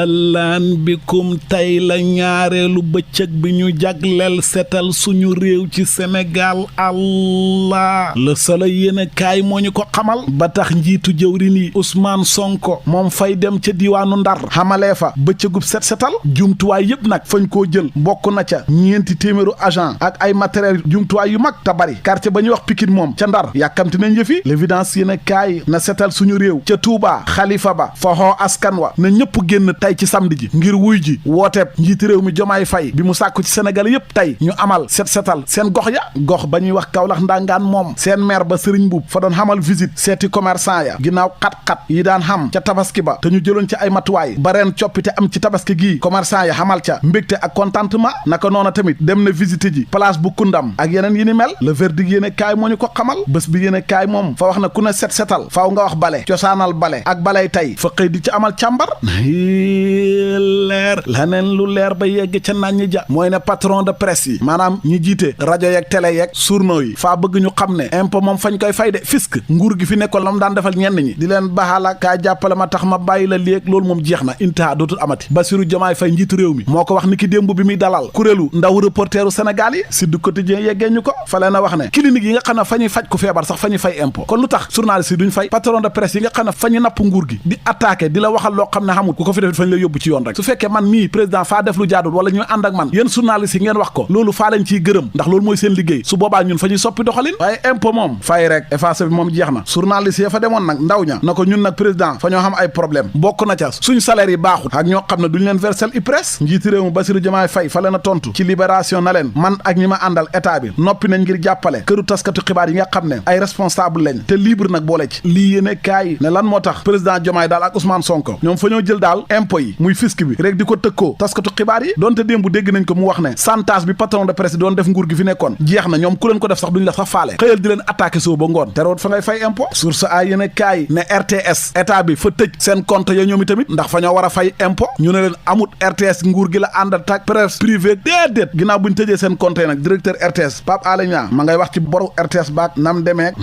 lan bikum tey la ñaareelu bëccëg bi ñu jagleel setal suñu réew ci Sénégal. Allah Le Soleil yéen kaay moo ñu ko xamal ba tax njiitu jëwrin yi Ousmane Sonko moom fay dem ca diiwaanu Ndar xamalee fa bëccëgub setal jumtuwaay yëpp nag fañ koo jël bokk na ca ñeenti téeméeru agent ak ay matériel jumtuwaay yu mag te bari quartier ba ñuy wax Pikine moom ca Ndar yàkkamti nañ yëfi l'évidence yéen kaay na setal suñu réew ca Touba xalifa ba fa xoo askan wa na ñëpp génn tey ci samedi ji ngir wuy ji wooteeb njiiti réew mi Jomaay Fay bi mu sàkku ci Sénégal yépp tey ñu amal setal seen gox ya gox ba ñuy wax Kaolack ndangaan moom seen maire ba Serigne Mboup fa doon xamal visite seeti commerçant ya ginnaaw xat-xat yi daan xam ca tabaski ba te ñu jëloon ci ay matuwaay ba ren coppite am ci tabaski gii commerçant ya xamal ca mbégte ak contentement naka noona tamit dem na visite ji place bu Kundam ak yeneen yi ni mel le verdict yéene kaay moo ñu ko xamal bés bi yéene kaay moom fa wax na ku ne setal faaw nga wax bale cosaanal bale ak balay tey fa xëy di ci amal càmbar leer laneen lu leer ba yegg ca nañ ja mooy ne patron de presse yi maanaam ñi jiite rajo yeeg télé yeeg journaux yi faa bëgg ñu xam ne impôt moom fañ koy fay de fisc nguur gi fi nekkoon la mu daan defal ñenn ñi di leen baxala kaa jàppale ma tax ma bàyyi la léeg loolu moom jeex na intaha dootul amati Bassirou Diomaye Faye njiitu réew mi moo ko wax ni ki démb bi muy dalal kuréelu ndaw reporteru Sénégal yi Sud Quotidien yeggee ñu ko fa leen a wax ne clinique yi nga xam ne fa ñuy faj ku feebar sax fa ñuy fay impôt kon lu tax journaliste yi duñ fay patron de presse yi nga xam ne fa ñu napp nguur gi di attaqué di la waxal loo xam ne xamul ku ko fi def fañ la yóbbu ci yoon rek su fekkee man mii président faa def lu jaadul wala ñu ànd ak man yéen journaliste yi ngeen wax ko loolu faa leen ciy gërëm ndax loolu mooy seen liggéey su boobaa ñun fa ñuy soppi doxalin waaye impôt moom fay rek effacé bi moom jeex na journaliste ya fa demoon nag ndaw ña na ko ñun nag président fa ñoo xam ay problème bokk na ca suñ salaire yi baaxut ak ñoo xam ne duñ leen versel IPRES njiiti réew mi Bassirou Diomaye Faye fa leen a tontu ci libération na leen man ak ñi ma àndal état bi noppi nañ ngir jàppale këru taskatu xibaar yi nga xam ne ay responsable lañ te libre nag boole ci lii yéene kaay ne lan moo tax président Diomaye daal ak Ousmane Sonko ñoom fa ñoo jël daal impôt yi muy fisc bi rek di ko tëkkoo taskatu xibaar yi doonte démb dégg nañ ko mu wax ne chantage bi patron de presse doon def nguur gi fi nekkoon jeex na ñoom ku leen ko def sax duñ la sax faale xëyal di leen attaqué soo ba ngoon terewut fa ngay fay impôt source ay yéene kaay ne RTS état bi fa tëj seen compte ya ñoom i tamit ndax fa ñoo war a fay impôt ñu ne leen amut RTS nguur gi la ànd ak presse privé déedéet ginnaaw buñ tëjee seen compte yi nag directeur RTS Pape Alé Niang ma ngay wax ci boru RTS baak nam demeek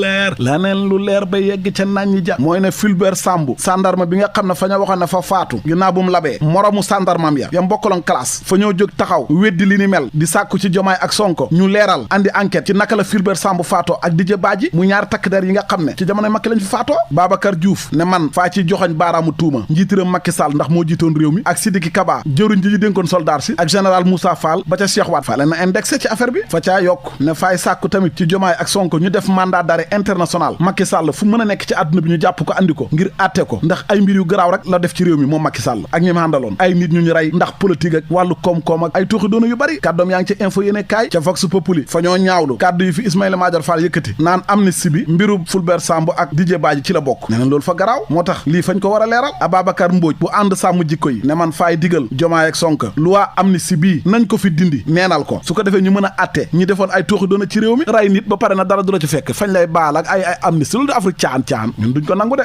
leer laneen lu leer ba yegg ca nañ ja mooy ne Fulbert Sambou sandarma bi nga xam ne fa ñoo waxoon ne fa faatu ginnaaw bu mu labee moromu sandarmam ya yam bokkaloon classe fa ñoo jóg taxaw weddi li ni mel di sàkku ci Jomaay ak Sonko ñu leeral andi enquête ci naka la Fulbert Sambou faatoo ak Didier Badji mu ñaar takk der yi nga xam ne ci jamono Macky lañ fi faatoo Babacar Diouf ne man faa ci joxoñ baaraamu tuuma njiitiram Macky Sall ndax moo jiitoon réew mi ak Sidiki Kaba jëruñ ji dénkoon soldat si ak général Moussa Fall ba ca Cheikh Wade fa leen na indexé ci affaire bi fa caa yokk ne faay sàkku tamit ci Jomaay ak Sonko ñu def mandat d'arrêt international Macky Sall fu mën a nekk ci àdduna bi ñu jàpp ko andi ko ngir àtte ko ndax ay mbir yu garaaw rek la def ci réew mi moom Macky Sall ak ñi ma àndaloon ay nit ñu rey ndax politique ak wàllu koom-koom ak ay tuuxi doona yu bari kàddoom yaa ngi ci info yéene kaay ca Vox Populi fa ñoo ñaawlu kàddu yi fi Ismaïla Madior Fall yëkkati naan amnistie bi mbiru Fulbert Sambou ak Didier Badji ci la bokk ne loolu fa garaaw moo tax lii fañ ko war a leeral Ababacar Mbodj bu ànd sàmm jikko yi ne man faay digal Jomaay ak Sonko loi amnistie bii nañ ko fi dindi neenal ko su ko defee ñu mën a atte ñi defoon ay tuuxi doona ci réew mi ray nit ba pare na dara du la ci fekk fañ lay baal ak ay amnistie loolu di Afrique caan ñun duñ ko nangu de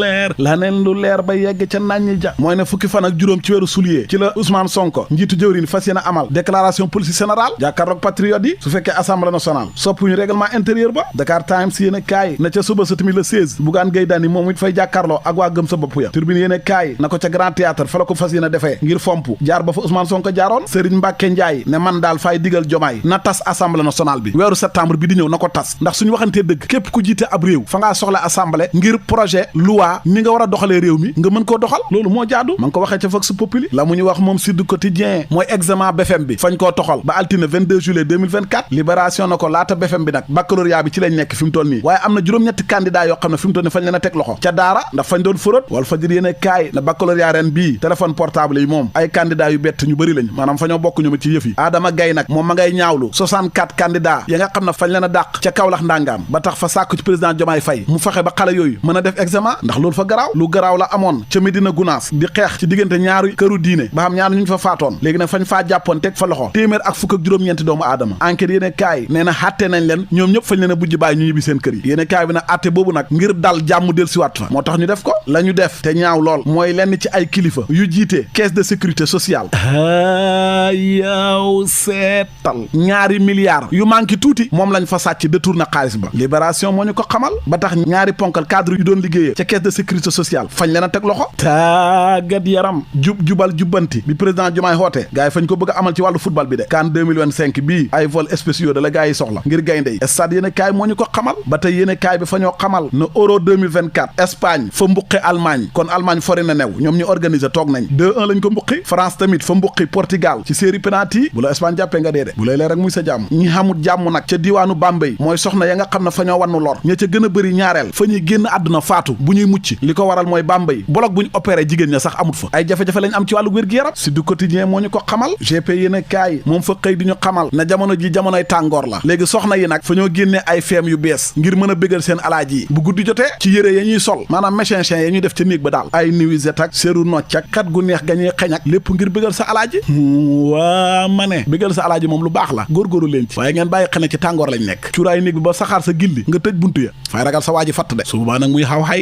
leer laneen lu leer ba yegg ca naññi ja mooy ne fukki fan ak juróom ci weeru juillet ci la Ousmane Sonko njiitu jëwriñ fas yéene amal déclaration politique générale jàkkaarloog patriote yi su fekkee assemblée nationale soppuñu règlement intérieur ba Dakar Times yéene kaay na ca suba sa tamit le 16 Bougane Gueye Dany moom it fay jàkkaarloo ak waa gëm sa bopp ya Tribune yéene kaay na ko ca Grand Théâtre fa la ko fas yéene defee ngir fomp jaar ba fa Ousmane Sonko jaaroon Serigne Mbacke Ndiaye ne man daal fay digal Jomaay na tas assemblée nationale bi weeru septembre bi di ñëw na ko tas ndax suñu waxantee dëgg képp ku jiite ab réew fa ngaa soxla assemblée ngir projet loi ni nga war a doxalee réew mi nga mën koo doxal loolu moo jaadu ma ngi ko waxee ca Vox Populi la mu ñu wax moom Sud Quotidien mooy examen BFM bi fañ koo toxal ba altine 22 juillet 2024 libération na ko laata BFM bi nag baccalauréat bi ci lañ nekk fi mu toll nii waaye am na juróom-ñetti candidat yoo xam ne fi mu toll nii fañ leen a teg loxo ca daara ndax fañ doon fërët wala fa jër yéene kaay na baccalauréat ren bii téléphone portable yi moom ay candidat yu bett ñu bëri lañ maanaam fa ñoo bokk ñoom ci yëf yi Adama Gaye nag moom ma ngay ñaawlu 64 candidats ya nga xam ne fañ leen a dàq ca Kaolack ndangaam ba tax fa sàkku ci président Diomaye Faye mu fexe ba xale yooyu mën a def examen ndax loolu fa garaaw lu garaaw la amoon ca Medina Gunaas di xeex ci diggante ñaari këru diine ba xam ñaar ñu fa faatoon léegi nag fañ faa jàppoon teg fa loxo téeméer ak fukk ak juróom-ñeenti doomu aadama enquête yéene kaay nee na xàtte nañ leen ñoom ñëpp fañ leen a bujj bàyyi ñu ñibbi seen kër yi yéene kaay bi nag àtte boobu nag ngir dal jàmm del siwaat fa moo tax ñu def ko la ñu def te ñaaw lool mooy lenn ci ay kilifa yu jiite caisse de sécurité sociale yaw seetal ñaari milliards yu manqué tuuti moom lañ fa sàcc détourné xaalis ba libération moo ñu ko xamal ba tax ñaari ponkal cadre yu doon liggéeyee ca caisse de sécurité sociale fañ leen a teg loxo tàggat yaram jubal jubbanti bi président Diomaye xoote gars yi fañ ko bëgg a amal ci wàllu football bi de CAN 2025 bii ay vol spéciaux da la gars yi soxla ngir gaynde yi stade yéene kaay moo ñu ko xamal ba tey yéene kaay bi fa ñoo xamal na euro 2024 Espagne fa mbuqi Allemagne kon Allemagne fori na new ñoom ñu organiser toog nañ 2-1 lañ ko mbuqi France tamit fa mbuqi Portugal ci série penalty bu la Espagne jàppee nga dee de bu lay leer rek muy sa jàmm ñi xamut jàmm nag ca diiwaanu Bambey mooy soxna ya nga xam ne fa ñoo wannu lor ña ca gën a bëri ñaareel fa ñuy génn àdduna faatu bu ñuy mucc li ko waral mooy Bambey bolog bu ñu opéré jigéen ña sax amut fa ay jafe-jafe lañ am ci wàllu wér-gi-yaram si du quotidien moo ñu ko xamal GP yéen kaay moom fa xëy di ñu xamal na jamono ji jamonoy tàngoor la léegi soxna yi nag fa ñoo génne ay feem yu bees ngir mën a bégal seen alaaji yi bu guddi jotee ci yére ya ñuy sol maanaam mécanicien ya ñuy def ca néeg ba daal ay nuisette ak seeru nocc ak kat gu neex ga ñuy xeñ ak lépp ngir bégal sa alaaji waa ma ne bégal sa alaaji moom lu baax la góorgóoru leen ci waaye ngeen bàyyi xene ci tàngoor lañ nekk cuuraay néeg bi ba saxaar sa gilli nga tëj buntu ya fay ragal sa waaji fatt de su boobaa nag muy xaw xay